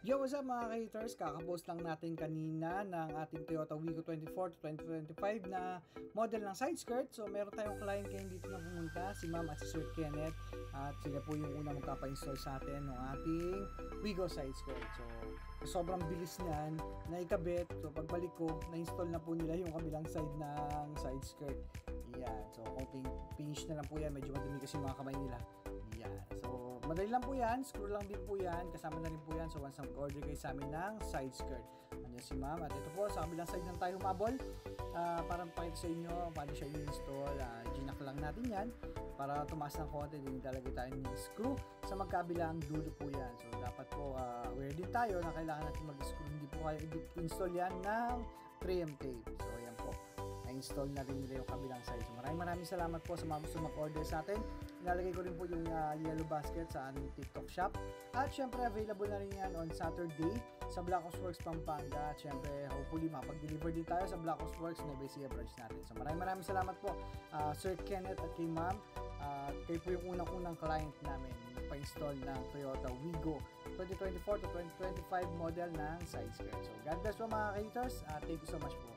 Yo, what's up mga ka-haters? Kakapost lang natin kanina ng ating Toyota Wigo 24 to 2025 na model ng side skirt. So meron tayong client ngayon dito na pumunta, si Ma'am at si Sir Kenneth. At sila po yung unang magpapa-install sa atin ng ating Wigo side skirt. So sobrang bilis niyan na ikabit. So pagbalik ko, na-install na po nila yung kabilang side ng side skirt. Yan. So konting finish na lang po yan. Medyo madumi kasi mga kamay nila. Yan. So madali lang po yan, screw lang din po yan, kasama na rin po yan. So once nag-order kayo sa amin ng side skirt, nandiyan si Ma'am. At ito po, sa kabilang side lang tayo humabol para pakita sa inyo paano siya i-install. Ginak lang natin yan para tumaas ng konti, din talaga tayo ng screw sa magkabilang dulo po yan. So dapat po aware din tayo na kailangan natin mag-screw, hindi po kaya i-install yan ng 3M tape. So ayan po, na-install na rin nila yung kabilang side. So maraming salamat po sa mga gusto mag-order sa atin. Ilalagay ko rin po yung yellow basket sa aming TikTok shop. At syempre available na rin yan on Saturday sa Black Ops Works Pampanga. At syempre hopefully mapag-deliver din tayo sa Black Ops Works na Ecija branch natin. So maraming salamat po Sir Kenneth at kay Ma'am. Kayo po yung unang client namin pa-install ng Toyota Wigo 2024 to 2025 model ng side skirt. So God bless po mga haters. Thank you so much po.